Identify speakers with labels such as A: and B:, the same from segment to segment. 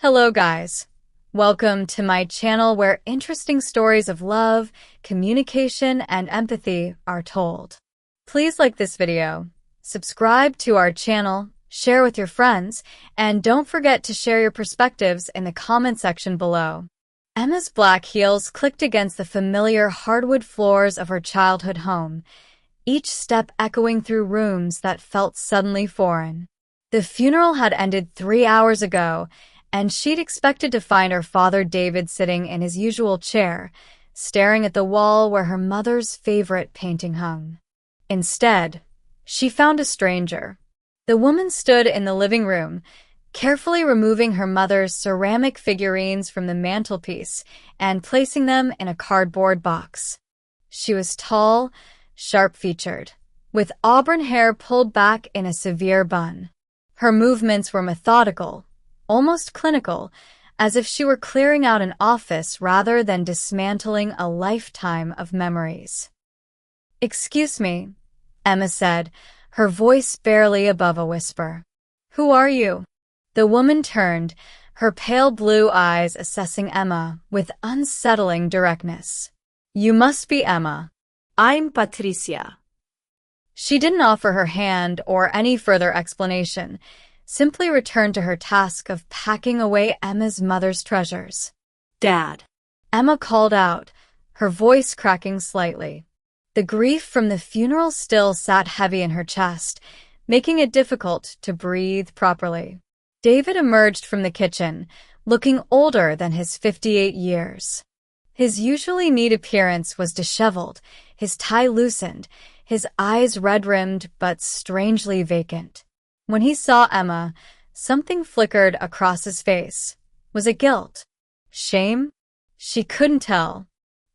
A: Hello guys. Welcome to my channel where interesting stories of love, communication, and empathy are told. Please like this video, subscribe to our channel, share with your friends, and don't forget to share your perspectives in the comment section below. Emma's black heels clicked against the familiar hardwood floors of her childhood home, each step echoing through rooms that felt suddenly foreign. The funeral had ended 3 hours ago, and she'd expected to find her father David sitting in his usual chair, staring at the wall where her mother's favorite painting hung. Instead, she found a stranger. The woman stood in the living room, carefully removing her mother's ceramic figurines from the mantelpiece and placing them in a cardboard box. She was tall, sharp-featured, with auburn hair pulled back in a severe bun. Her movements were methodical, almost clinical, as if she were clearing out an office rather than dismantling a lifetime of memories. "Excuse me," Emma said, her voice barely above a whisper. "Who are you?" The woman turned, her pale blue eyes assessing Emma with unsettling directness. "You must be Emma."
B: "I'm Patricia."
A: She didn't offer her hand or any further explanation, simply returned to her task of packing away Emma's mother's treasures.
B: "Dad."
A: Emma called out, her voice cracking slightly. The grief from the funeral still sat heavy in her chest, making it difficult to breathe properly. David emerged from the kitchen, looking older than his 58 years. His usually neat appearance was disheveled, his tie loosened, his eyes red-rimmed but strangely vacant. When he saw Emma, something flickered across his face. Was it guilt? Shame? She couldn't tell.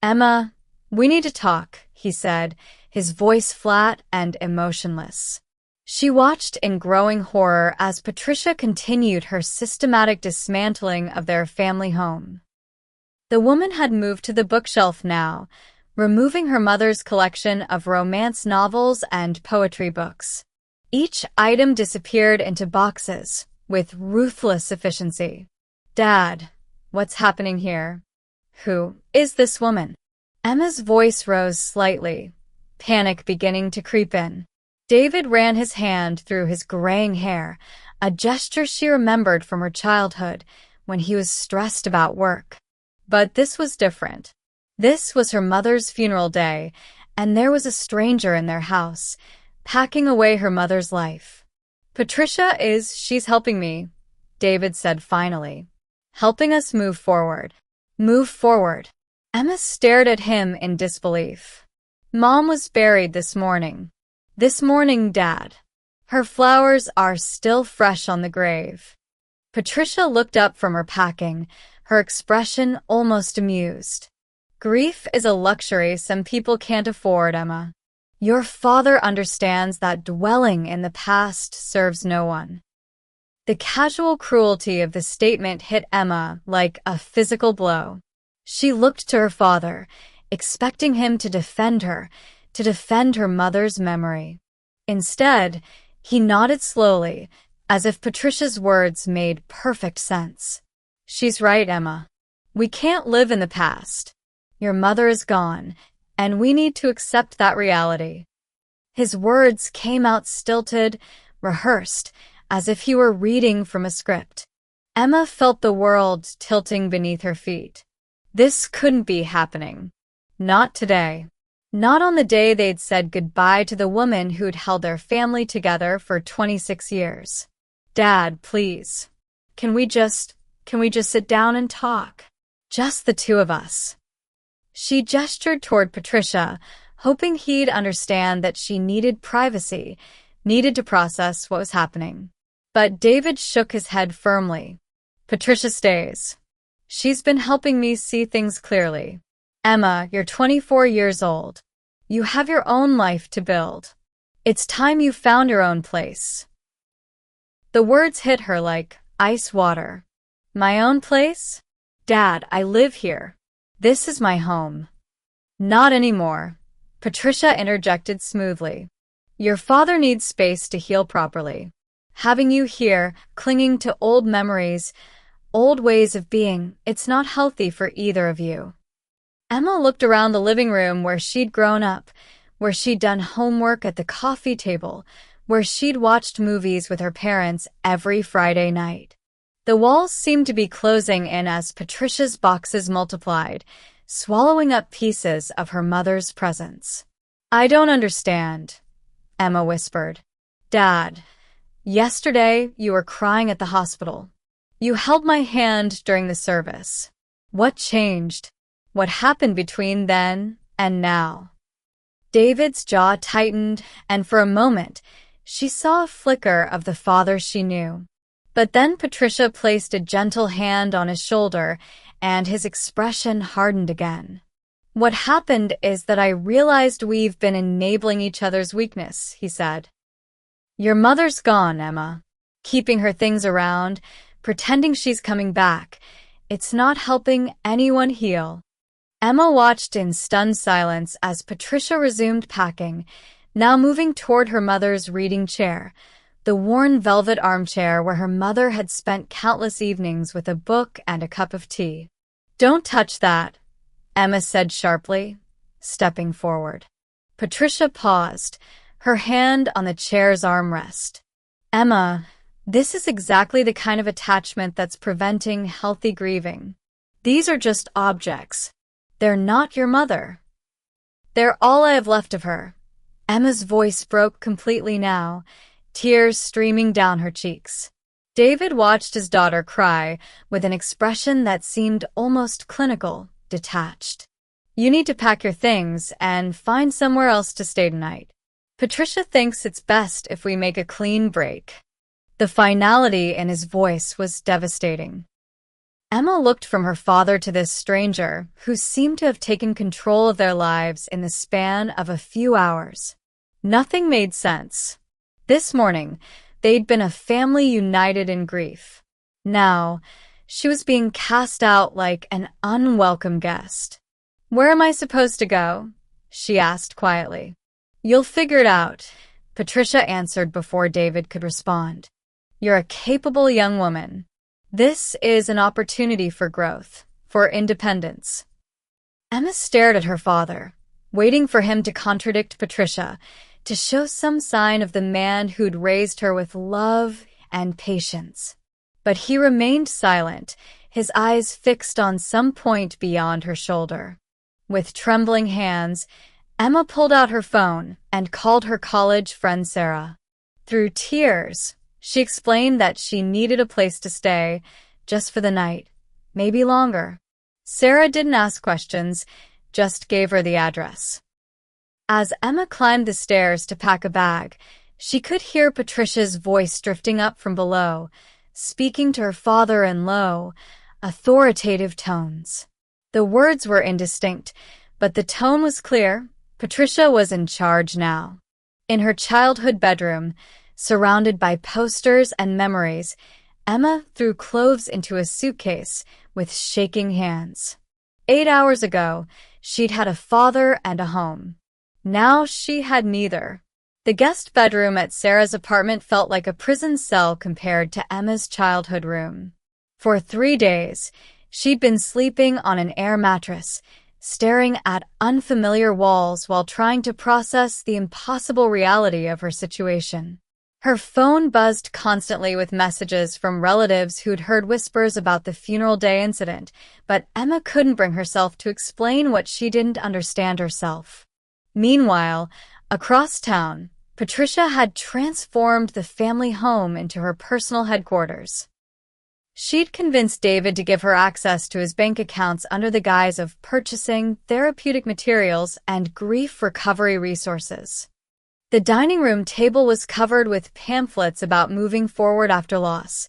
A: "Emma, we need to talk," he said, his voice flat and emotionless. She watched in growing horror as Patricia continued her systematic dismantling of their family home. The woman had moved to the bookshelf now, removing her mother's collection of romance novels and poetry books. Each item disappeared into boxes with ruthless efficiency. "Dad, what's happening here? Who is this woman?" Emma's voice rose slightly, panic beginning to creep in. David ran his hand through his graying hair, a gesture she remembered from her childhood when he was stressed about work. But this was different. This was her mother's funeral day, and there was a stranger in their house, packing away her mother's life. She's helping me," David said finally. "Helping us move forward." Move forward. Emma stared at him in disbelief. "Mom was buried this morning." "This morning, Dad. Her flowers are still fresh on the grave." Patricia looked up from her packing, her expression almost amused. "Grief is a luxury some people can't afford, Emma. Your father understands that dwelling in the past serves no one." The casual cruelty of the statement hit Emma like a physical blow. She looked to her father, expecting him to defend her mother's memory. Instead, he nodded slowly, as if Patricia's words made perfect sense. "She's right, Emma. We can't live in the past. Your mother is gone, and we need to accept that reality." His words came out stilted, rehearsed, as if he were reading from a script. Emma felt the world tilting beneath her feet. This couldn't be happening. Not today. Not on the day they'd said goodbye to the woman who'd held their family together for 26 years. "Dad, please. Can we just sit down and talk? Just the two of us." She gestured toward Patricia, hoping he'd understand that she needed privacy, needed to process what was happening. But David shook his head firmly. "Patricia stays. She's been helping me see things clearly. Emma, you're 24 years old. You have your own life to build. It's time you found your own place." The words hit her like ice water. "My own place? Dad, I live here. This is my home." "Not anymore," Patricia interjected smoothly. "Your father needs space to heal properly. Having you here, clinging to old memories, old ways of being. It's not healthy for either of you." Emma looked around the living room where she'd grown up, where she'd done homework at the coffee table, where she'd watched movies with her parents every Friday night. The walls seemed to be closing in as Patricia's boxes multiplied, swallowing up pieces of her mother's presence. "I don't understand," Emma whispered. "Dad, yesterday you were crying at the hospital. You held my hand during the service. What changed? What happened between then and now?" David's jaw tightened, and for a moment, she saw a flicker of the father she knew. But then Patricia placed a gentle hand on his shoulder, and his expression hardened again. "What happened is that I realized we've been enabling each other's weakness," he said. "Your mother's gone, Emma. Keeping her things around, pretending she's coming back. It's not helping anyone heal." Emma watched in stunned silence as Patricia resumed packing, now moving toward her mother's reading chair, the worn velvet armchair where her mother had spent countless evenings with a book and a cup of tea. "Don't touch that," Emma said sharply, stepping forward. Patricia paused, her hand on the chair's armrest. "Emma, this is exactly the kind of attachment that's preventing healthy grieving. These are just objects. They're not your mother. They're all I have left of her." Emma's voice broke completely now, tears streaming down her cheeks. David watched his daughter cry with an expression that seemed almost clinical, detached. "You need to pack your things and find somewhere else to stay tonight. Patricia thinks it's best if we make a clean break." The finality in his voice was devastating. Emma looked from her father to this stranger, who seemed to have taken control of their lives in the span of a few hours. Nothing made sense. This morning, they'd been a family united in grief. Now, she was being cast out like an unwelcome guest. "Where am I supposed to go?" she asked quietly. "You'll figure it out," Patricia answered before David could respond. "You're a capable young woman. This is an opportunity for growth, for independence." Emma stared at her father, waiting for him to contradict Patricia, to show some sign of the man who'd raised her with love and patience. But he remained silent, his eyes fixed on some point beyond her shoulder. With trembling hands, Emma pulled out her phone and called her college friend Sarah. Through tears, she explained that she needed a place to stay, just for the night, maybe longer. Sarah didn't ask questions, just gave her the address. As Emma climbed the stairs to pack a bag, she could hear Patricia's voice drifting up from below, speaking to her father in low, authoritative tones. The words were indistinct, but the tone was clear. Patricia was in charge now. In her childhood bedroom, surrounded by posters and memories, Emma threw clothes into a suitcase with shaking hands. 8 hours ago, she'd had a father and a home. Now she had neither. The guest bedroom at Sarah's apartment felt like a prison cell compared to Emma's childhood room. For 3 days, she'd been sleeping on an air mattress, staring at unfamiliar walls while trying to process the impossible reality of her situation. Her phone buzzed constantly with messages from relatives who'd heard whispers about the funeral day incident, but Emma couldn't bring herself to explain what she didn't understand herself. Meanwhile, across town, Patricia had transformed the family home into her personal headquarters. She'd convinced David to give her access to his bank accounts under the guise of purchasing therapeutic materials and grief recovery resources. The dining room table was covered with pamphlets about moving forward after loss,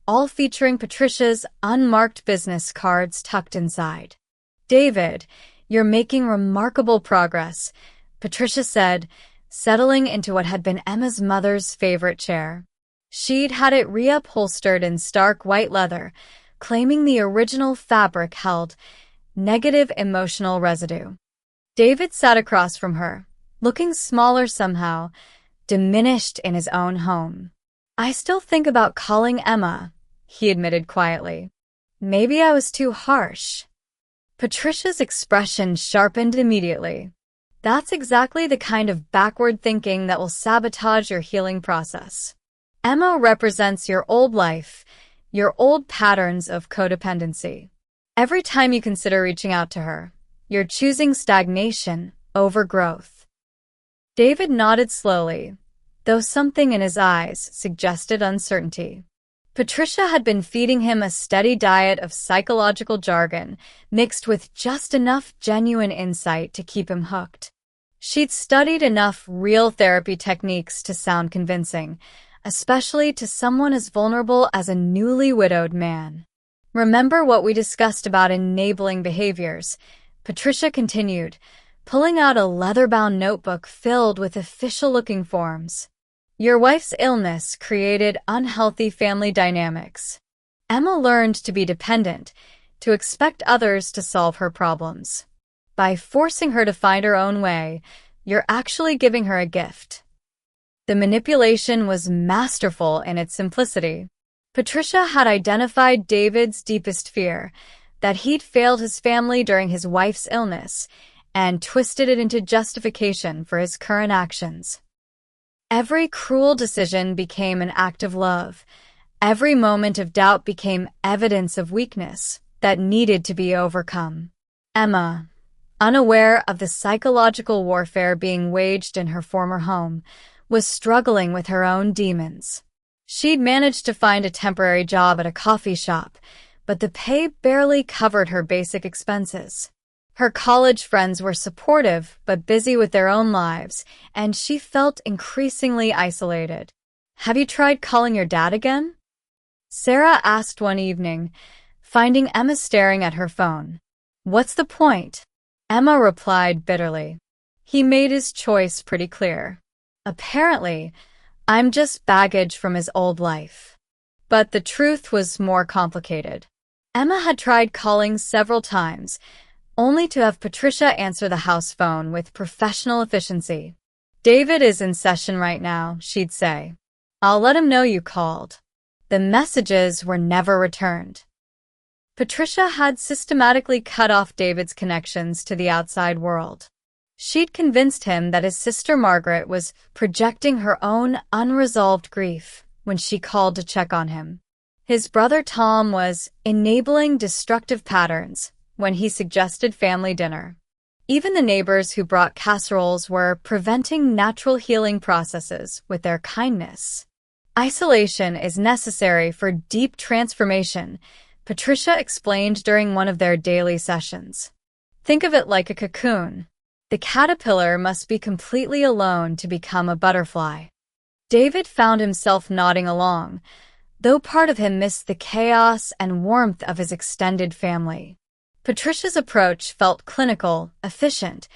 A: all featuring Patricia's unmarked business cards tucked inside. "David, you're making remarkable progress," Patricia said, settling into what had been Emma's mother's favorite chair. She'd had it reupholstered in stark white leather, claiming the original fabric held negative emotional residue. David sat across from her, looking smaller somehow, diminished in his own home. "I still think about calling Emma," he admitted quietly. Maybe I was too harsh. Patricia's expression sharpened immediately. That's exactly the kind of backward thinking that will sabotage your healing process. Emma represents your old life, your old patterns of codependency. Every time you consider reaching out to her, you're choosing stagnation over growth. David nodded slowly, though something in his eyes suggested uncertainty. Patricia had been feeding him a steady diet of psychological jargon, mixed with just enough genuine insight to keep him hooked. She'd studied enough real therapy techniques to sound convincing, especially to someone as vulnerable as a newly widowed man. Remember what we discussed about enabling behaviors? Patricia continued, pulling out a leather-bound notebook filled with official-looking forms. Your wife's illness created unhealthy family dynamics. Emma learned to be dependent, to expect others to solve her problems. By forcing her to find her own way, you're actually giving her a gift. The manipulation was masterful in its simplicity. Patricia had identified David's deepest fear, that he'd failed his family during his wife's illness, and twisted it into justification for his current actions. Every cruel decision became an act of love. Every moment of doubt became evidence of weakness that needed to be overcome. Emma, unaware of the psychological warfare being waged in her former home, was struggling with her own demons. She'd managed to find a temporary job at a coffee shop, but the pay barely covered her basic expenses. Her college friends were supportive but busy with their own lives, and she felt increasingly isolated. Have you tried calling your dad again? Sarah asked one evening, finding Emma staring at her phone. What's the point? Emma replied bitterly. He made his choice pretty clear. Apparently, I'm just baggage from his old life. But the truth was more complicated. Emma had tried calling several times, only to have Patricia answer the house phone with professional efficiency. David is in session right now, she'd say. I'll let him know you called. The messages were never returned. Patricia had systematically cut off David's connections to the outside world. She'd convinced him that his sister Margaret was projecting her own unresolved grief when she called to check on him. His brother Tom was enabling destructive patterns when he suggested family dinner. Even the neighbors who brought casseroles were preventing natural healing processes with their kindness. Isolation is necessary for deep transformation, Patricia explained during one of their daily sessions. Think of it like a cocoon. The caterpillar must be completely alone to become a butterfly. David found himself nodding along, though part of him missed the chaos and warmth of his extended family. Patricia's approach felt clinical, efficient,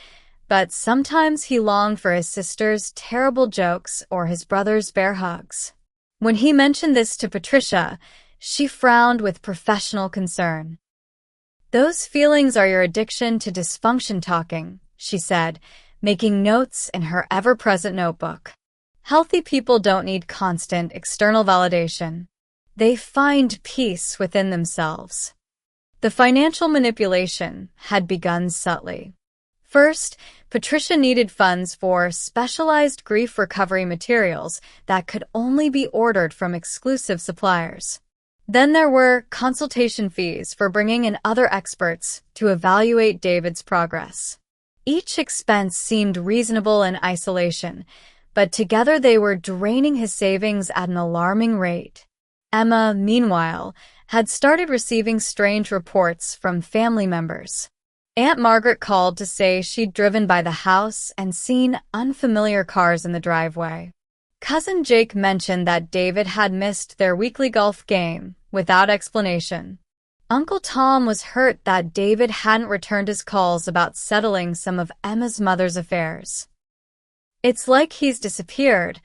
A: but sometimes he longed for his sister's terrible jokes or his brother's bear hugs. When he mentioned this to Patricia, she frowned with professional concern. Those feelings are your addiction to dysfunction talking, she said, making notes in her ever-present notebook. Healthy people don't need constant external validation. They find peace within themselves. The financial manipulation had begun subtly. First, Patricia needed funds for specialized grief recovery materials that could only be ordered from exclusive suppliers. Then there were consultation fees for bringing in other experts to evaluate David's progress. Each expense seemed reasonable in isolation, but together they were draining his savings at an alarming rate. Emma, meanwhile, had started receiving strange reports from family members. Aunt Margaret called to say she'd driven by the house and seen unfamiliar cars in the driveway. Cousin Jake mentioned that David had missed their weekly golf game without explanation. Uncle Tom was hurt that David hadn't returned his calls about settling some of Emma's mother's affairs. It's like he's disappeared,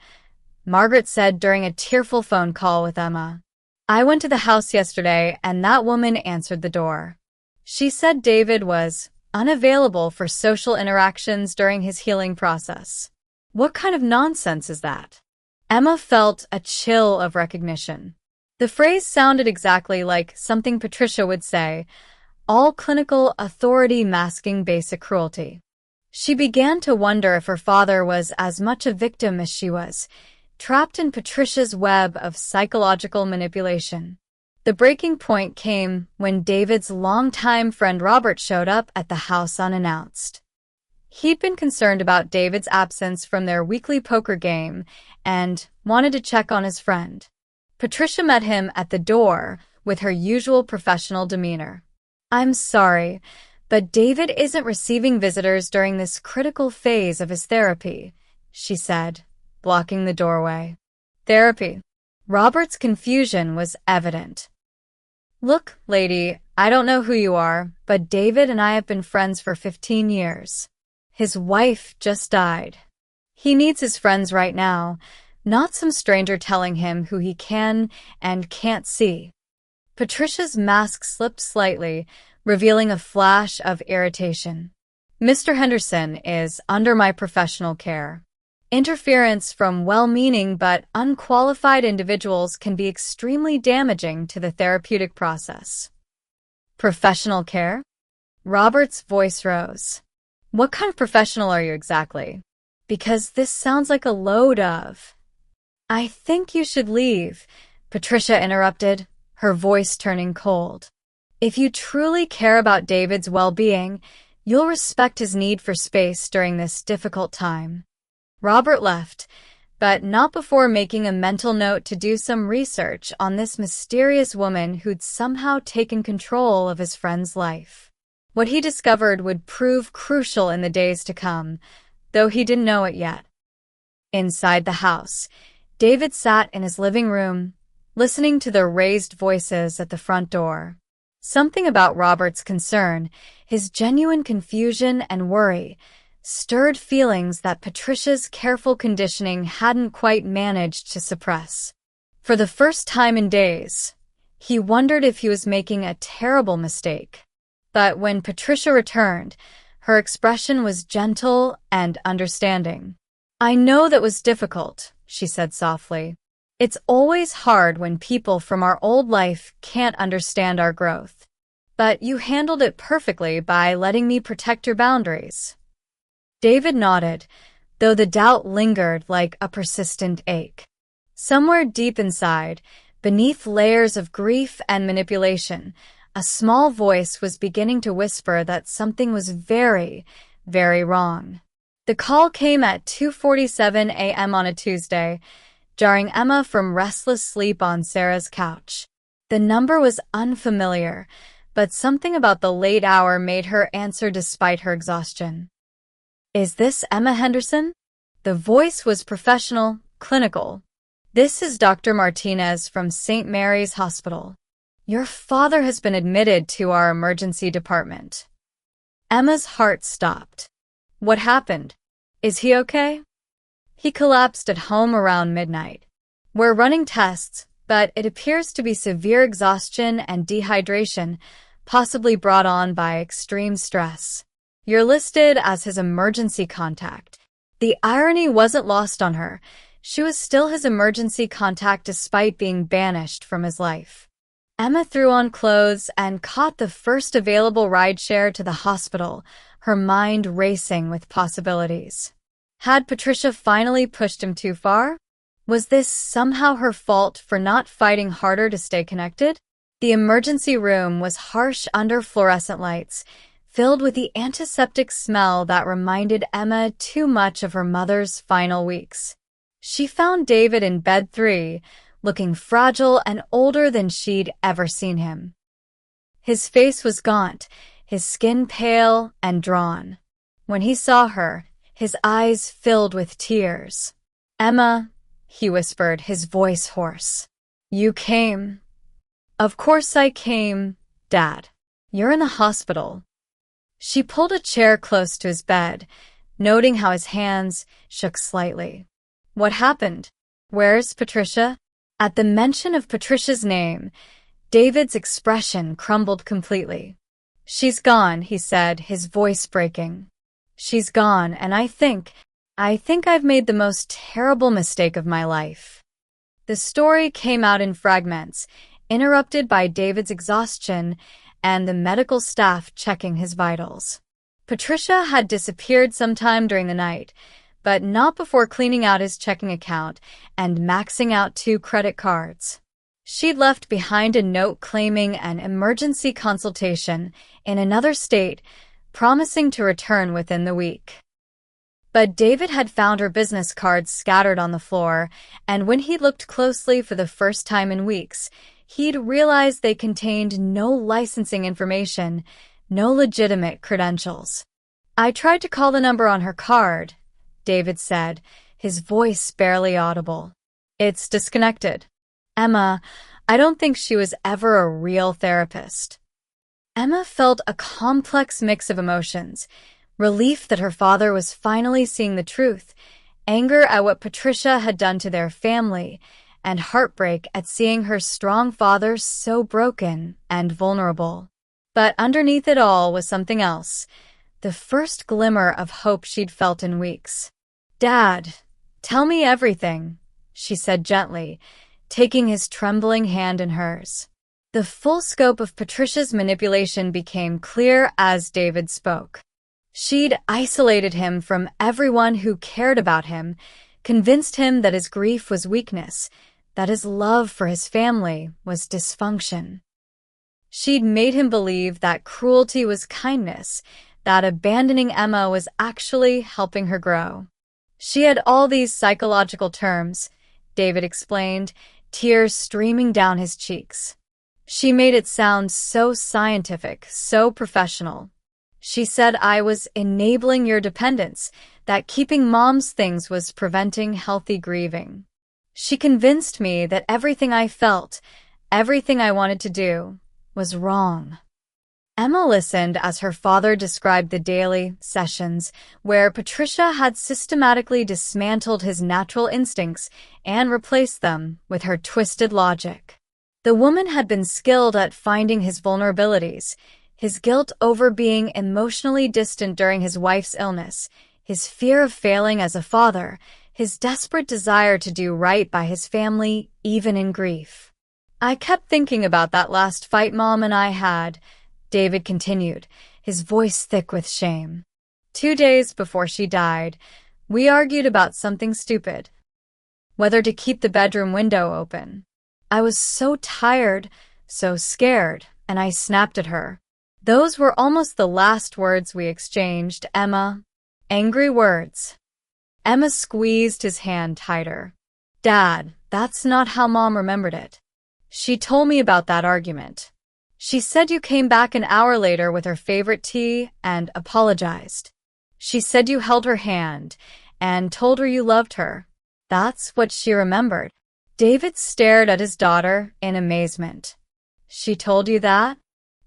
A: Margaret said during a tearful phone call with Emma. I went to the house yesterday and that woman answered the door. She said David was unavailable for social interactions during his healing process. What kind of nonsense is that? Emma felt a chill of recognition. The phrase sounded exactly like something Patricia would say, all clinical authority masking basic cruelty. She began to wonder if her father was as much a victim as she was, trapped in Patricia's web of psychological manipulation. The breaking point came when David's longtime friend Robert showed up at the house unannounced. He'd been concerned about David's absence from their weekly poker game and wanted to check on his friend. Patricia met him at the door with her usual professional demeanor. "I'm sorry, but David isn't receiving visitors during this critical phase of his therapy," she said, blocking the doorway. Therapy. Robert's confusion was evident. "Look, lady, I don't know who you are, but David and I have been friends for 15 years. His wife just died. He needs his friends right now, not some stranger telling him who he can and can't see." Patricia's mask slipped slightly, revealing a flash of irritation. "Mr. Henderson is under my professional care. Interference from well-meaning but unqualified individuals can be extremely damaging to the therapeutic process." "Professional care?" Robert's voice rose. "What kind of professional are you exactly? Because this sounds like a load of—" "I think you should leave," Patricia interrupted, her voice turning cold. "If you truly care about David's well-being, you'll respect his need for space during this difficult time." Robert left, but not before making a mental note to do some research on this mysterious woman who'd somehow taken control of his friend's life. What he discovered would prove crucial in the days to come, though he didn't know it yet. Inside the house, David sat in his living room, listening to the raised voices at the front door. Something about Robert's concern, his genuine confusion and worry, stirred feelings that Patricia's careful conditioning hadn't quite managed to suppress. For the first time in days, he wondered if he was making a terrible mistake. But when Patricia returned, her expression was gentle and understanding. "I know that was difficult," she said softly. "It's always hard when people from our old life can't understand our growth. But you handled it perfectly by letting me protect your boundaries." David nodded, though the doubt lingered like a persistent ache. Somewhere deep inside, beneath layers of grief and manipulation, a small voice was beginning to whisper that something was very, very wrong. The call came at 2:47 a.m. on a Tuesday, jarring Emma from restless sleep on Sarah's couch. The number was unfamiliar, but something about the late hour made her answer despite her exhaustion. "Is this Emma Henderson?" The voice was professional, clinical. "This is Dr. Martinez from St. Mary's Hospital. Your father has been admitted to our emergency department." Emma's heart stopped. "What happened? Is he okay?" "He collapsed at home around midnight. We're running tests, but it appears to be severe exhaustion and dehydration, possibly brought on by extreme stress. You're listed as his emergency contact." The irony wasn't lost on her. She was still his emergency contact despite being banished from his life. Emma threw on clothes and caught the first available rideshare to the hospital, her mind racing with possibilities. Had Patricia finally pushed him too far? Was this somehow her fault for not fighting harder to stay connected? The emergency room was harsh under fluorescent lights, filled with the antiseptic smell that reminded Emma too much of her mother's final weeks. She found David in bed 3, looking fragile and older than she'd ever seen him. His face was gaunt, his skin pale and drawn. When he saw her, his eyes filled with tears. "Emma," he whispered, his voice hoarse. "You came." "Of course I came, Dad. You're in the hospital." She pulled a chair close to his bed, noting how his hands shook slightly. "What happened? Where's Patricia?" At the mention of Patricia's name, David's expression crumbled completely. "She's gone," he said, his voice breaking. "She's gone, and I think I've made the most terrible mistake of my life." The story came out in fragments, interrupted by David's exhaustion and the medical staff checking his vitals. Patricia had disappeared sometime during the night, but not before cleaning out his checking account and maxing out 2 credit cards. She'd left behind a note claiming an emergency consultation in another state, promising to return within the week. But David had found her business cards scattered on the floor, and when he looked closely for the first time in weeks, he'd realized they contained no licensing information, no legitimate credentials. "I tried to call the number on her card," David said, his voice barely audible. "It's disconnected. Emma, I don't think she was ever a real therapist." Emma felt a complex mix of emotions: relief that her father was finally seeing the truth, anger at what Patricia had done to their family, and heartbreak at seeing her strong father so broken and vulnerable. But underneath it all was something else, the first glimmer of hope she'd felt in weeks. "Dad, tell me everything," she said gently, taking his trembling hand in hers. The full scope of Patricia's manipulation became clear as David spoke. She'd isolated him from everyone who cared about him, convinced him that his grief was weakness, that his love for his family was dysfunction. She'd made him believe that cruelty was kindness, that abandoning Emma was actually helping her grow. She had all these psychological terms, David explained, tears streaming down his cheeks. She made it sound so scientific, so professional. She said I was enabling your dependence, that keeping Mom's things was preventing healthy grieving. She convinced me that everything I felt, everything I wanted to do, was wrong. Emma listened as her father described the daily sessions where Patricia had systematically dismantled his natural instincts and replaced them with her twisted logic. The woman had been skilled at finding his vulnerabilities, his guilt over being emotionally distant during his wife's illness, his fear of failing as a father, his desperate desire to do right by his family, even in grief. "I kept thinking about that last fight Mom and I had," David continued, his voice thick with shame. "2 days before she died, we argued about something stupid. Whether to keep the bedroom window open. I was so tired, so scared, and I snapped at her. Those were almost the last words we exchanged, Emma. Angry words." Emma squeezed his hand tighter. "Dad, that's not how Mom remembered it. She told me about that argument. She said you came back an hour later with her favorite tea and apologized. She said you held her hand and told her you loved her. That's what she remembered." David stared at his daughter in amazement. "She told you that?"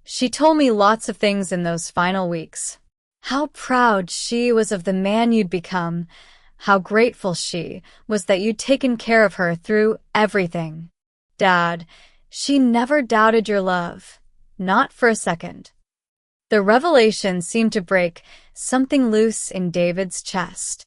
A: "She told me lots of things in those final weeks. How proud she was of the man you'd become, how grateful she was that you'd taken care of her through everything. Dad, she never doubted your love, not for a second." The revelation seemed to break something loose in David's chest.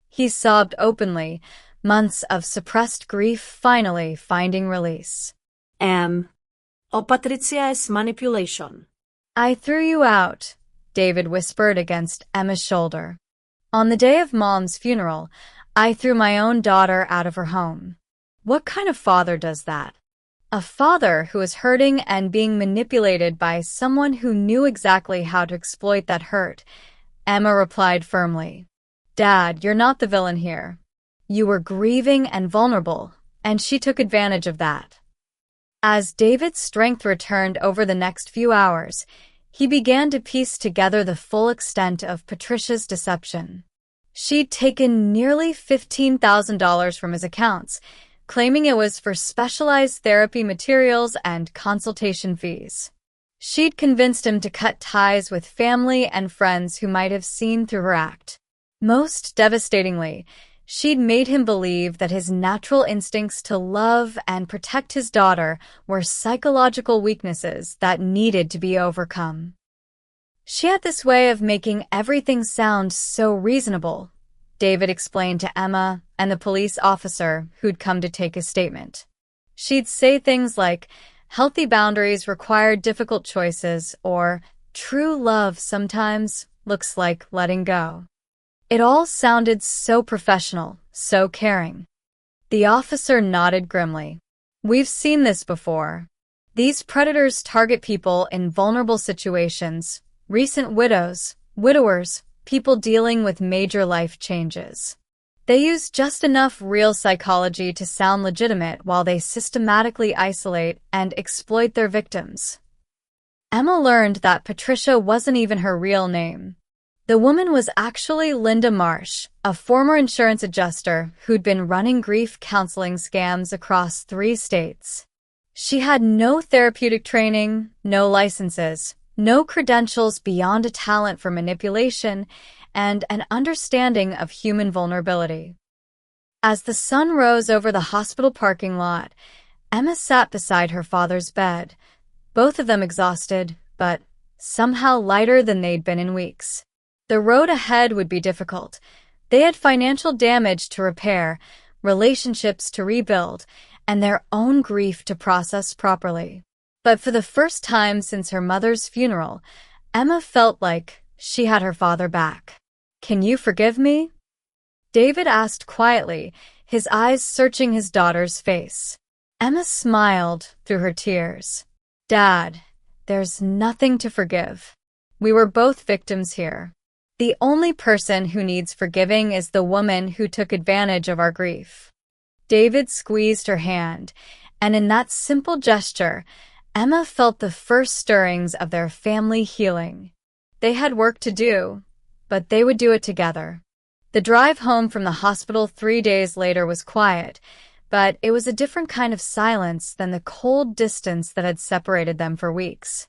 A: He sobbed openly, months of suppressed grief finally finding release.
B: Patricia es manipulation.
A: "I threw you out," David whispered against Emma's shoulder. "On the day of Mom's funeral, I threw my own daughter out of her home. What kind of father does that? A father who is hurting and being manipulated by someone who knew exactly how to exploit that hurt," Emma replied firmly. "Dad, you're not the villain here. You were grieving and vulnerable, and she took advantage of that." As David's strength returned over the next few hours, he began to piece together the full extent of Patricia's deception. She'd taken nearly $15,000 from his accounts, claiming it was for specialized therapy materials and consultation fees. She'd convinced him to cut ties with family and friends who might have seen through her act. Most devastatingly, she'd made him believe that his natural instincts to love and protect his daughter were psychological weaknesses that needed to be overcome. She had this way of making everything sound so reasonable. David explained to Emma and the police officer who'd come to take his statement. She'd say things like, "Healthy boundaries require difficult choices," or "True love sometimes looks like letting go." It all sounded so professional, so caring. The officer nodded grimly. "We've seen this before. These predators target people in vulnerable situations, recent widows, widowers, people dealing with major life changes. They use just enough real psychology to sound legitimate while they systematically isolate and exploit their victims." Emma learned that Patricia wasn't even her real name. The woman was actually Linda Marsh, a former insurance adjuster who'd been running grief counseling scams across 3 states. She had no therapeutic training, no licenses, no credentials beyond a talent for manipulation and an understanding of human vulnerability. As the sun rose over the hospital parking lot, Emma sat beside her father's bed, both of them exhausted, but somehow lighter than they'd been in weeks. The road ahead would be difficult. They had financial damage to repair, relationships to rebuild, and their own grief to process properly. But for the first time since her mother's funeral, Emma felt like she had her father back. "Can you forgive me?" David asked quietly, his eyes searching his daughter's face. Emma smiled through her tears. "Dad, there's nothing to forgive. We were both victims here. The only person who needs forgiving is the woman who took advantage of our grief." David squeezed her hand, and in that simple gesture, Emma felt the first stirrings of their family healing. They had work to do, but they would do it together. The drive home from the hospital 3 days later was quiet, but it was a different kind of silence than the cold distance that had separated them for weeks.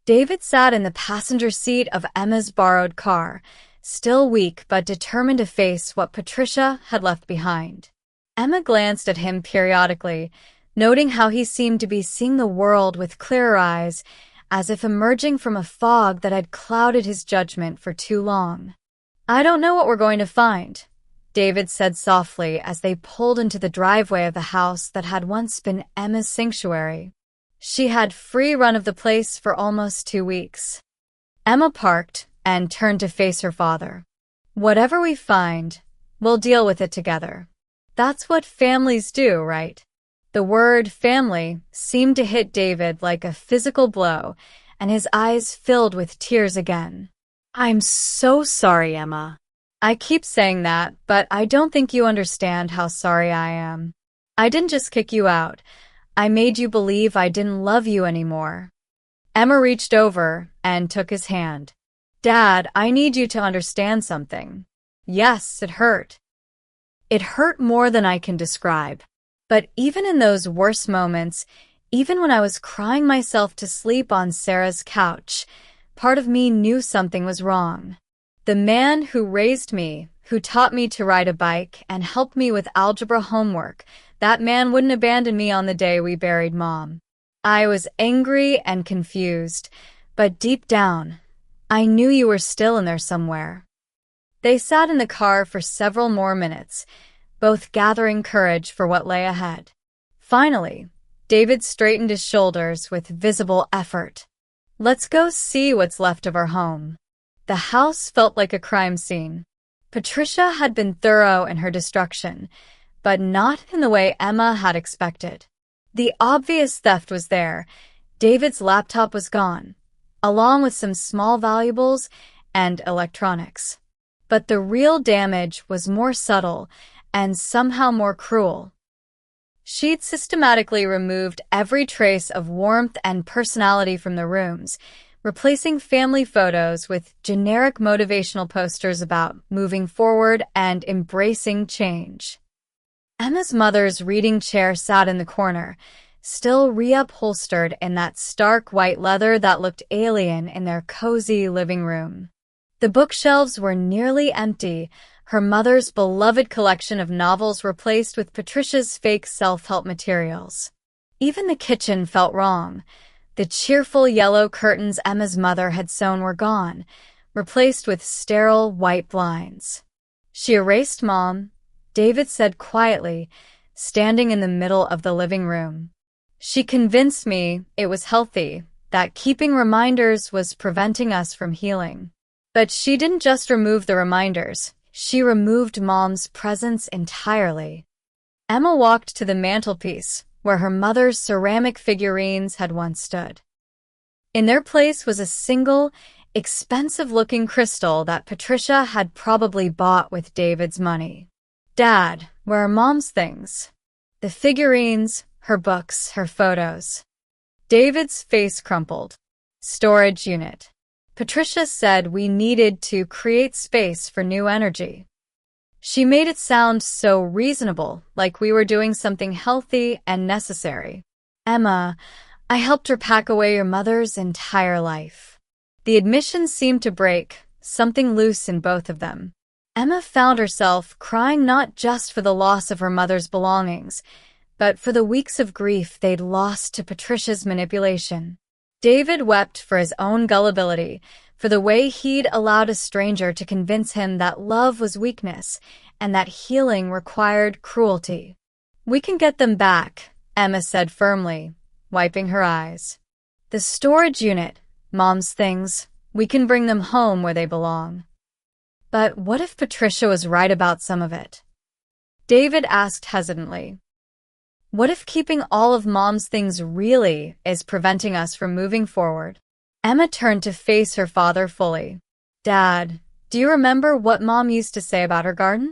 A: David sat in the passenger seat of Emma's borrowed car, still weak but determined to face what Patricia had left behind. Emma glanced at him periodically, noting how he seemed to be seeing the world with clearer eyes, as if emerging from a fog that had clouded his judgment for too long. "I don't know what we're going to find," David said softly as they pulled into the driveway of the house that had once been Emma's sanctuary. She had free run of the place for almost 2 weeks. Emma parked and turned to face her father. "Whatever we find, we'll deal with it together. That's what families do, right?" The word family seemed to hit David like a physical blow, and his eyes filled with tears again.
B: I'm so sorry, Emma.
A: "I keep saying that, but I don't think you understand how sorry I am. I didn't just kick you out. I made you believe I didn't love you anymore." Emma reached over and took his hand. "Dad, I need you to understand something. Yes, it hurt. It hurt more than I can describe. But even in those worst moments, even when I was crying myself to sleep on Sarah's couch, part of me knew something was wrong. The man who raised me, who taught me to ride a bike and helped me with algebra homework, that man wouldn't abandon me on the day we buried Mom. I was angry and confused, but deep down, I knew you were still in there somewhere." They sat in the car for several more minutes, both gathering courage for what lay ahead. Finally, David straightened his shoulders with visible effort. "Let's go see what's left of our home." The house felt like a crime scene. Patricia had been thorough in her destruction, but not in the way Emma had expected. The obvious theft was there. David's laptop was gone, along with some small valuables and electronics. But the real damage was more subtle and somehow more cruel. She'd systematically removed every trace of warmth and personality from the rooms, replacing family photos with generic motivational posters about moving forward and embracing change. Emma's mother's reading chair sat in the corner, still reupholstered in that stark white leather that looked alien in their cozy living room. The bookshelves were nearly empty, her mother's beloved collection of novels replaced with Patricia's fake self-help materials. Even the kitchen felt wrong. The cheerful yellow curtains Emma's mother had sewn were gone, replaced with sterile white blinds. She erased Mom, David said quietly, standing in the middle of the living room. She convinced me it was healthy, that keeping reminders was preventing us from healing. But she didn't just remove the reminders, she removed Mom's presence entirely. Emma walked to the mantelpiece, where her mother's ceramic figurines had once stood. In their place was a single, expensive-looking crystal that Patricia had probably bought with David's money. "Dad, where are Mom's things?" "The figurines, her books, her photos." David's face crumpled. "Storage unit." Patricia said we needed to create space for new energy. She made it sound so reasonable, like we were doing something healthy and necessary. "Emma, I helped her pack away your mother's entire life." The admission seemed to break, something loose in both of them. Emma found herself crying not just for the loss of her mother's belongings, but for the weeks of grief they'd lost to Patricia's manipulation. David wept for his own gullibility, for the way he'd allowed a stranger to convince him that love was weakness and that healing required cruelty. "We can get them back," Emma said firmly, wiping her eyes. "The storage unit, Mom's things, we can bring them home where they belong." But what if Patricia was right about some of it? David asked hesitantly. What if keeping all of Mom's things really is preventing us from moving forward? Emma turned to face her father fully. "Dad, do you remember what Mom used to say about her garden?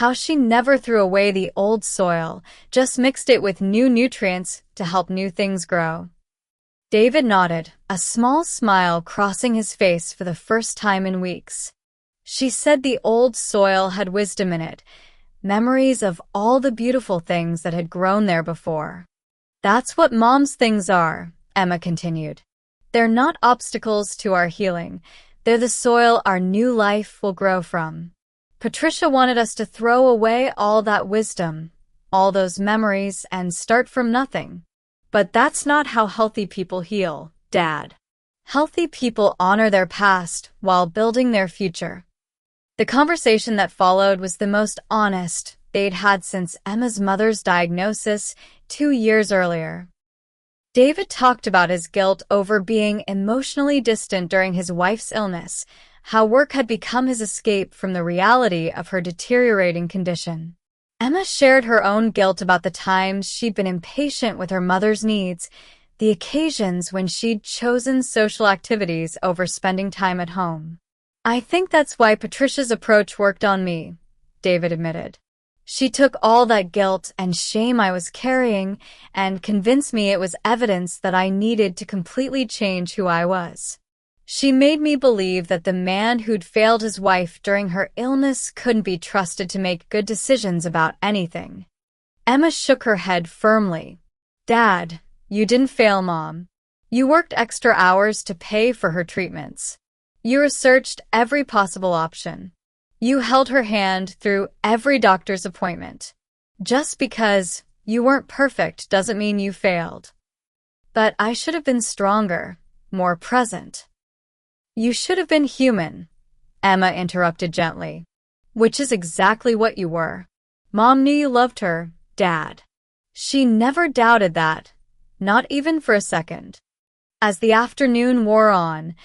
A: How she never threw away the old soil, just mixed it with new nutrients to help new things grow." David nodded, a small smile crossing his face for the first time in weeks. "She said the old soil had wisdom in it, memories of all the beautiful things that had grown there before." "That's what Mom's things are," Emma continued. "They're not obstacles to our healing. They're the soil our new life will grow from." Patricia wanted us to throw away all that wisdom, all those memories, and start from nothing. But that's not how healthy people heal, Dad. Healthy people honor their past while building their future. The conversation that followed was the most honest they'd had since Emma's mother's diagnosis 2 years earlier. David talked about his guilt over being emotionally distant during his wife's illness, how work had become his escape from the reality of her deteriorating condition. Emma shared her own guilt about the times she'd been impatient with her mother's needs, the occasions when she'd chosen social activities over spending time at home. "I think that's why Patricia's approach worked on me," David admitted. "She took all that guilt and shame I was carrying and convinced me it was evidence that I needed to completely change who I was. She made me believe that the man who'd failed his wife during her illness couldn't be trusted to make good decisions about anything." Emma shook her head firmly. "Dad, you didn't fail Mom. You worked extra hours to pay for her treatments. You researched every possible option. You held her hand through every doctor's appointment. Just because you weren't perfect doesn't mean you failed. But I should have been stronger, more present." "You should have been human," Emma interrupted gently. "Which is exactly what you were. Mom knew you loved her, Dad. She never doubted that, not even for a second." As the afternoon wore on,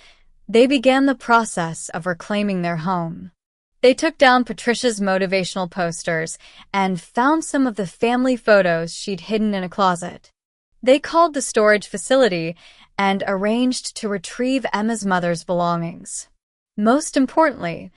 A: they began the process of reclaiming their home. They took down Patricia's motivational posters and found some of the family photos she'd hidden in a closet. They called the storage facility and arranged to retrieve Emma's mother's belongings. Most importantly,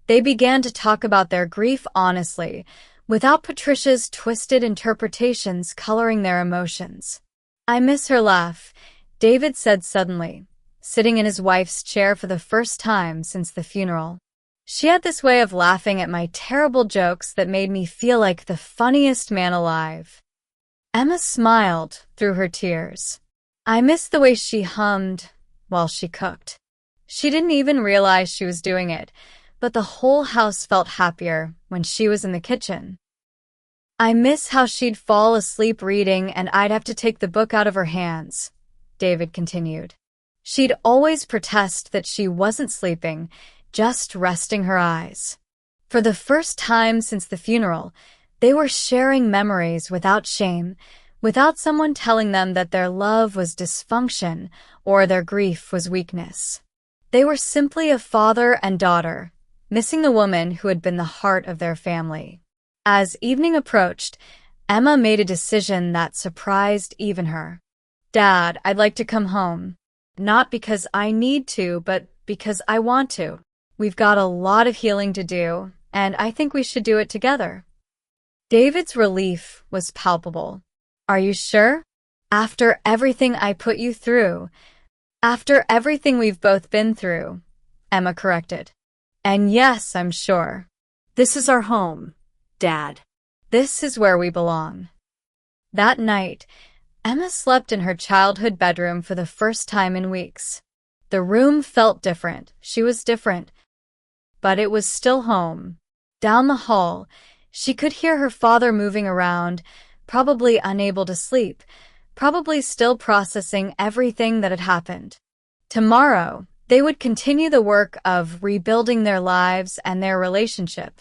A: they began to talk about their grief honestly, without Patricia's twisted interpretations coloring their emotions. "I miss her laugh," David said suddenly, sitting in his wife's chair for the first time since the funeral. "She had this way of laughing at my terrible jokes that made me feel like the funniest man alive." Emma smiled through her tears. "I miss the way she hummed while she cooked. She didn't even realize she was doing it, but the whole house felt happier when she was in the kitchen. I miss how she'd fall asleep reading and I'd have to take the book out of her hands," David continued. "She'd always protest that she wasn't sleeping, just resting her eyes. For the first time since the funeral, they were sharing memories without shame, without someone telling them that their love was dysfunction or their grief was weakness. They were simply a father and daughter, missing the woman who had been the heart of their family. As evening approached, Emma made a decision that surprised even her. "Dad, I'd like to come home. Not because I need to, but because I want to. We've got a lot of healing to do, and I think we should do it together." David's relief was palpable. "Are you sure? After everything I put you through?" "After everything we've both been through," Emma corrected. "And yes, I'm sure.
B: This is our home, Dad.
A: This is where we belong." That night, Emma slept in her childhood bedroom for the first time in weeks. The room felt different. She was different. But it was still home. Down the hall, she could hear her father moving around, probably unable to sleep, probably still processing everything that had happened. Tomorrow, they would continue the work of rebuilding their lives and their relationship.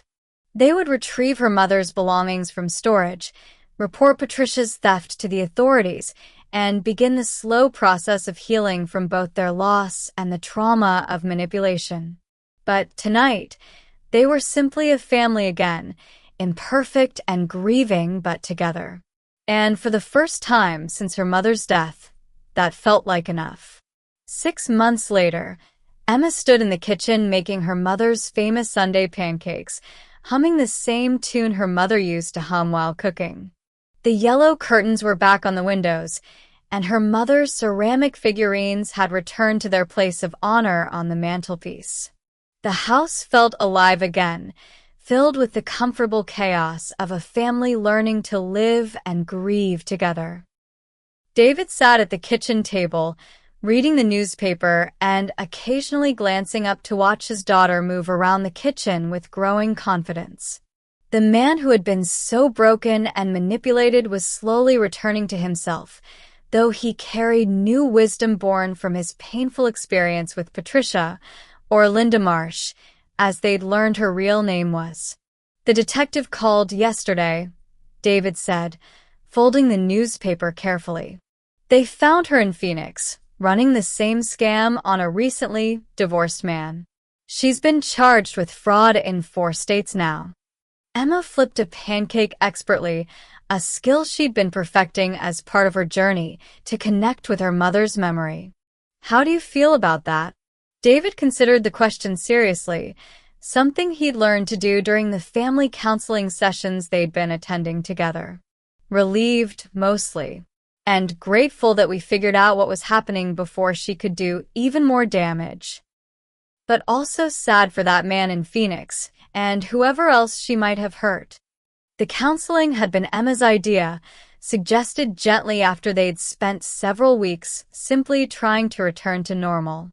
A: They would retrieve her mother's belongings from storage, report Patricia's theft to the authorities, and begin the slow process of healing from both their loss and the trauma of manipulation. But tonight, they were simply a family again, imperfect and grieving, but together. And for the first time since her mother's death, that felt like enough. 6 months later, Emma stood in the kitchen making her mother's famous Sunday pancakes, humming the same tune her mother used to hum while cooking. The yellow curtains were back on the windows, and her mother's ceramic figurines had returned to their place of honor on the mantelpiece. The house felt alive again, filled with the comfortable chaos of a family learning to live and grieve together. David sat at the kitchen table, reading the newspaper and occasionally glancing up to watch his daughter move around the kitchen with growing confidence. The man who had been so broken and manipulated was slowly returning to himself, though he carried new wisdom born from his painful experience with Patricia, or Linda Marsh, as they'd learned her real name was. "The detective called yesterday," David said, folding the newspaper carefully. "They found her in Phoenix, running the same scam on a recently divorced man. She's been charged with fraud in 4 states now." Emma flipped a pancake expertly, a skill she'd been perfecting as part of her journey to connect with her mother's memory. "How do you feel about that?" David considered the question seriously, something he'd learned to do during the family counseling sessions they'd been attending together. "Relieved, mostly, and grateful that we figured out what was happening before she could do even more damage. But also sad for that man in Phoenix, and whoever else she might have hurt." The counseling had been Emma's idea, suggested gently after they'd spent several weeks simply trying to return to normal.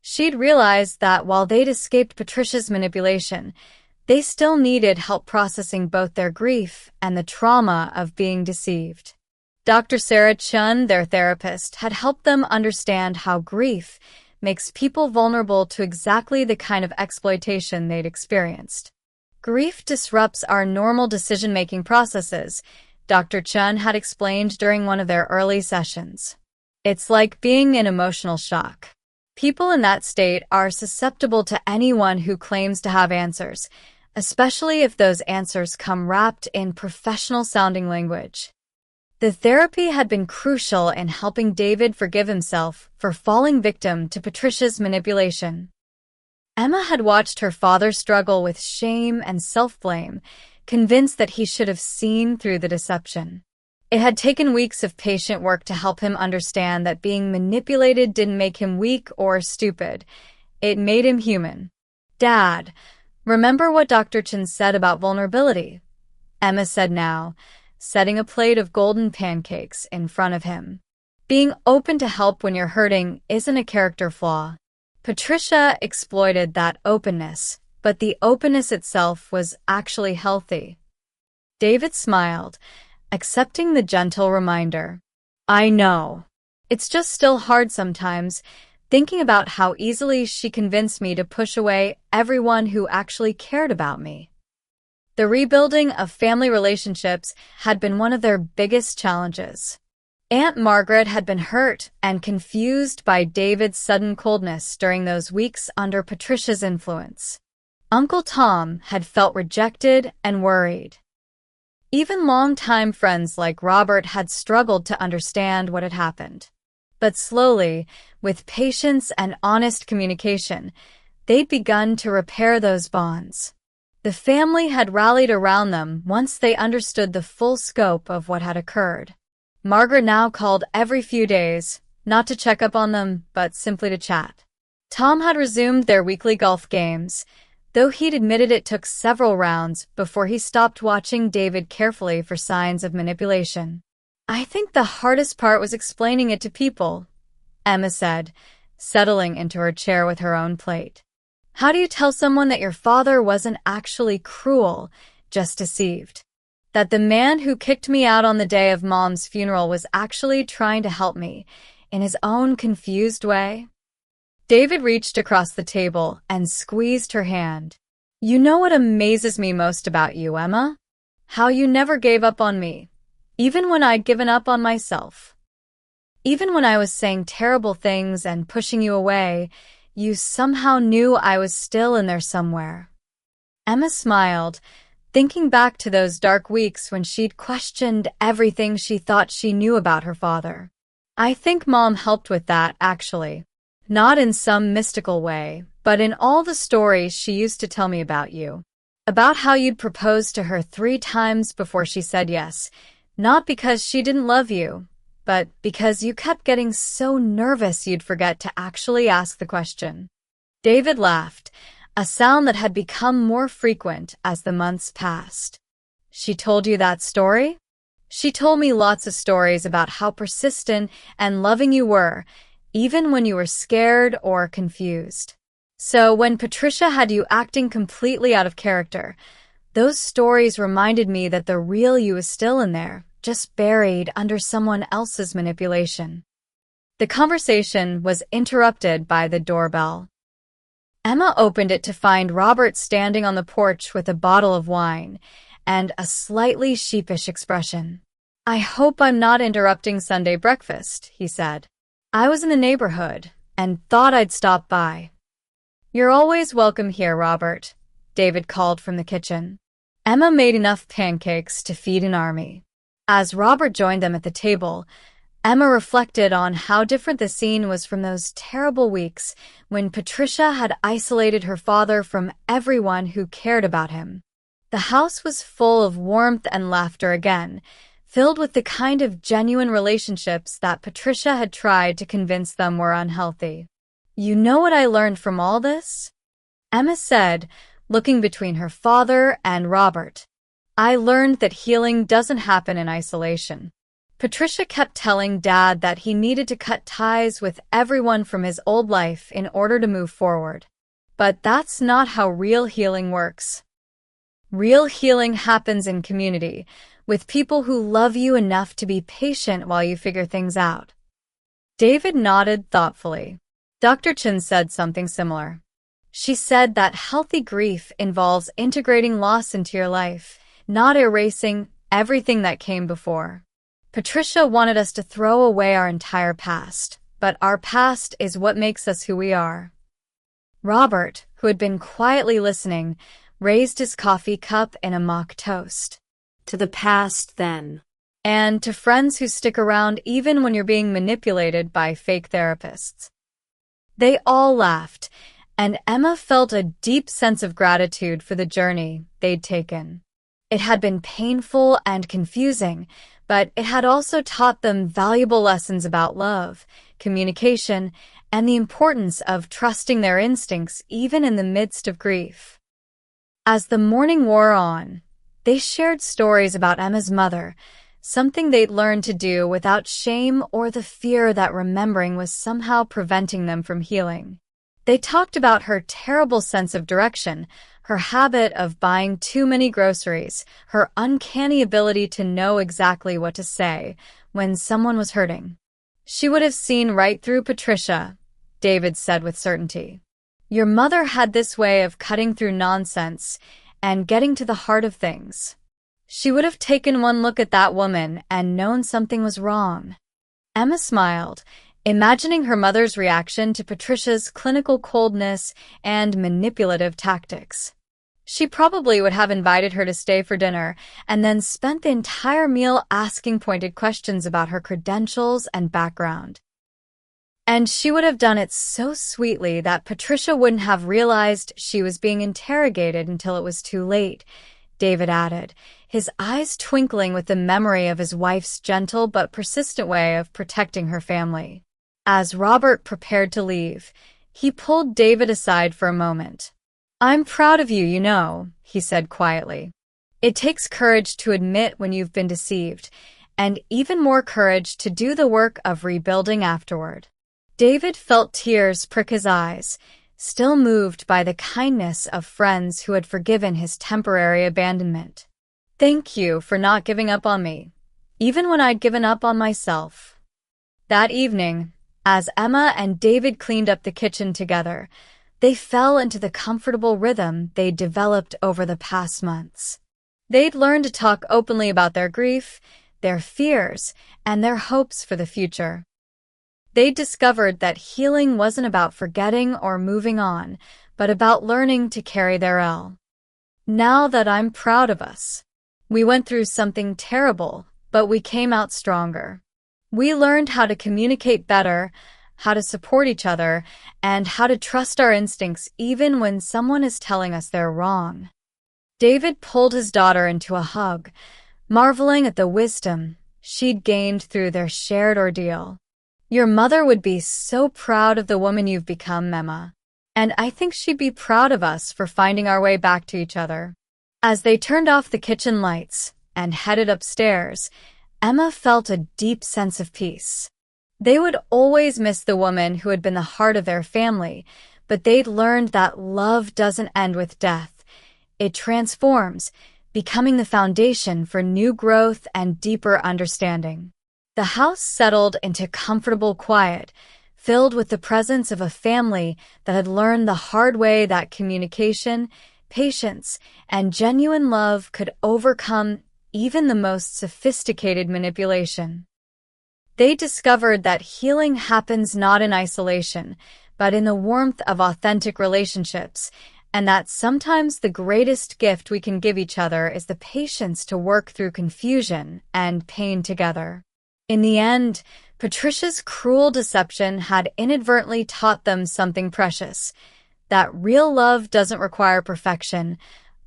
A: She'd realized that while they'd escaped Patricia's manipulation, they still needed help processing both their grief and the trauma of being deceived. Dr. Sarah Chun, their therapist, had helped them understand how grief makes people vulnerable to exactly the kind of exploitation they'd experienced. "Grief disrupts our normal decision-making processes," Dr. Chun had explained during one of their early sessions. "It's like being in emotional shock. People in that state are susceptible to anyone who claims to have answers, especially if those answers come wrapped in professional-sounding language." The therapy had been crucial in helping David forgive himself for falling victim to Patricia's manipulation. Emma had watched her father struggle with shame and self-blame, convinced that he should have seen through the deception. It had taken weeks of patient work to help him understand that being manipulated didn't make him weak or stupid. It made him human. "Dad, remember what Dr. Chen said about vulnerability?" Emma said now, setting a plate of golden pancakes in front of him. "Being open to help when you're hurting isn't a character flaw." Patricia exploited that openness, but the openness itself was actually healthy. David smiled, accepting the gentle reminder. "I know. It's just still hard sometimes, thinking about how easily she convinced me to push away everyone who actually cared about me." The rebuilding of family relationships had been one of their biggest challenges. Aunt Margaret had been hurt and confused by David's sudden coldness during those weeks under Patricia's influence. Uncle Tom had felt rejected and worried. Even longtime friends like Robert had struggled to understand what had happened. But slowly, with patience and honest communication, they'd begun to repair those bonds. The family had rallied around them once they understood the full scope of what had occurred. Margaret now called every few days, not to check up on them, but simply to chat. Tom had resumed their weekly golf games, though he'd admitted it took several rounds before he stopped watching David carefully for signs of manipulation. "I think the hardest part was explaining it to people," Emma said, settling into her chair with her own plate. "How do you tell someone that your father wasn't actually cruel, just deceived? That the man who kicked me out on the day of Mom's funeral was actually trying to help me, in his own confused way?" David reached across the table and squeezed her hand. "You know what amazes me most about you, Emma? How you never gave up on me, even when I'd given up on myself. Even when I was saying terrible things and pushing you away, you somehow knew I was still in there somewhere." Emma smiled, thinking back to those dark weeks when she'd questioned everything she thought she knew about her father. "I think Mom helped with that, actually. Not in some mystical way, but in all the stories she used to tell me about you. About how you'd proposed to her 3 times before she said yes, not because she didn't love you, but because you kept getting so nervous you'd forget to actually ask the question." David laughed, a sound that had become more frequent as the months passed. "She told you that story?" "She told me lots of stories about how persistent and loving you were, even when you were scared or confused. So when Patricia had you acting completely out of character, those stories reminded me that the real you is still in there, just buried under someone else's manipulation." The conversation was interrupted by the doorbell. Emma opened it to find Robert standing on the porch with a bottle of wine and a slightly sheepish expression. "I hope I'm not interrupting Sunday breakfast," he said. "I was in the neighborhood and thought I'd stop by." "You're always welcome here, Robert," David called from the kitchen. Emma made enough pancakes to feed an army. As Robert joined them at the table, Emma reflected on how different the scene was from those terrible weeks when Patricia had isolated her father from everyone who cared about him. The house was full of warmth and laughter again, filled with the kind of genuine relationships that Patricia had tried to convince them were unhealthy. "You know what I learned from all this?" Emma said, looking between her father and Robert. "I learned that healing doesn't happen in isolation." Patricia kept telling Dad that he needed to cut ties with everyone from his old life in order to move forward. But that's not how real healing works. Real healing happens in community, with people who love you enough to be patient while you figure things out. David nodded thoughtfully. Dr. Chen said something similar. She said that healthy grief involves integrating loss into your life, not erasing everything that came before. Patricia wanted us to throw away our entire past, but our past is what makes us who we are. Robert, who had been quietly listening, raised his coffee cup in a mock toast.
B: To the past, then.
A: And to friends who stick around even when you're being manipulated by fake therapists. They all laughed, and Emma felt a deep sense of gratitude for the journey they'd taken. It had been painful and confusing, but it had also taught them valuable lessons about love, communication, and the importance of trusting their instincts even in the midst of grief. As the morning wore on, they shared stories about Emma's mother, something they'd learned to do without shame or the fear that remembering was somehow preventing them from healing. They talked about her terrible sense of direction, her habit of buying too many groceries, her uncanny ability to know exactly what to say when someone was hurting. "She would have seen right through Patricia," David said with certainty. "Your mother had this way of cutting through nonsense and getting to the heart of things. She would have taken one look at that woman and known something was wrong. Emma smiled, imagining her mother's reaction to Patricia's clinical coldness and manipulative tactics. She probably would have invited her to stay for dinner and then spent the entire meal asking pointed questions about her credentials and background. And she would have done it so sweetly that Patricia wouldn't have realized she was being interrogated until it was too late, David added, his eyes twinkling with the memory of his wife's gentle but persistent way of protecting her family. As Robert prepared to leave, he pulled David aside for a moment. "I'm proud of you, you know," he said quietly. "It takes courage to admit when you've been deceived, and even more courage to do the work of rebuilding afterward." David felt tears prick his eyes, still moved by the kindness of friends who had forgiven his temporary abandonment. "Thank you for not giving up on me, even when I'd given up on myself." That evening, as Emma and David cleaned up the kitchen together, they fell into the comfortable rhythm they'd developed over the past months. They'd learned to talk openly about their grief, their fears, and their hopes for the future. They discovered that healing wasn't about forgetting or moving on, but about learning to carry their L. "Now that I'm proud of us. We went through something terrible, but we came out stronger. We learned how to communicate better, how to support each other, and how to trust our instincts even when someone is telling us they're wrong." David pulled his daughter into a hug, marveling at the wisdom she'd gained through their shared ordeal. "Your mother would be so proud of the woman you've become, Emma. And I think she'd be proud of us for finding our way back to each other." As they turned off the kitchen lights and headed upstairs, Emma felt a deep sense of peace. They would always miss the woman who had been the heart of their family, but they'd learned that love doesn't end with death. It transforms, becoming the foundation for new growth and deeper understanding. The house settled into comfortable quiet, filled with the presence of a family that had learned the hard way that communication, patience, and genuine love could overcome even the most sophisticated manipulation. They discovered that healing happens not in isolation, but in the warmth of authentic relationships, and that sometimes the greatest gift we can give each other is the patience to work through confusion and pain together. In the end, Patricia's cruel deception had inadvertently taught them something precious, that real love doesn't require perfection,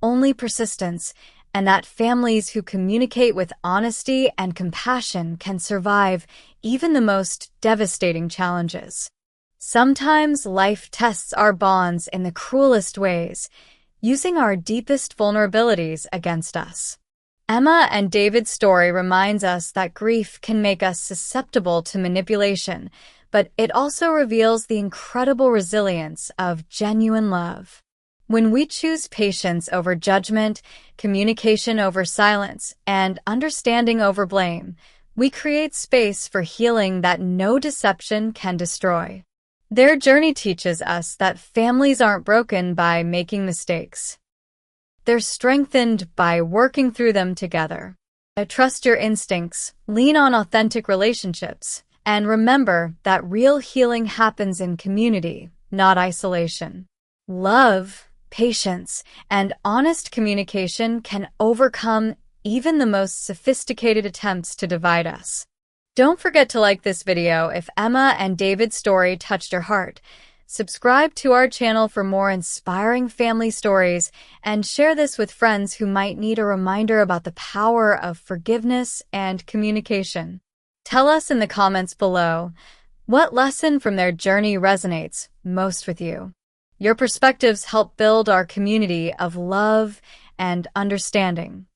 A: only persistence, and that families who communicate with honesty and compassion can survive even the most devastating challenges. Sometimes life tests our bonds in the cruelest ways, using our deepest vulnerabilities against us. Emma and David's story reminds us that grief can make us susceptible to manipulation, but it also reveals the incredible resilience of genuine love. When we choose patience over judgment, communication over silence, and understanding over blame, we create space for healing that no deception can destroy. Their journey teaches us that families aren't broken by making mistakes. They're strengthened by working through them together. Trust your instincts, lean on authentic relationships, and remember that real healing happens in community, not isolation. Love, patience, and honest communication can overcome even the most sophisticated attempts to divide us. Don't forget to like this video if Emma and David's story touched your heart. Subscribe to our channel for more inspiring family stories, and share this with friends who might need a reminder about the power of forgiveness and communication. Tell us in the comments below, what lesson from their journey resonates most with you? Your perspectives help build our community of love and understanding.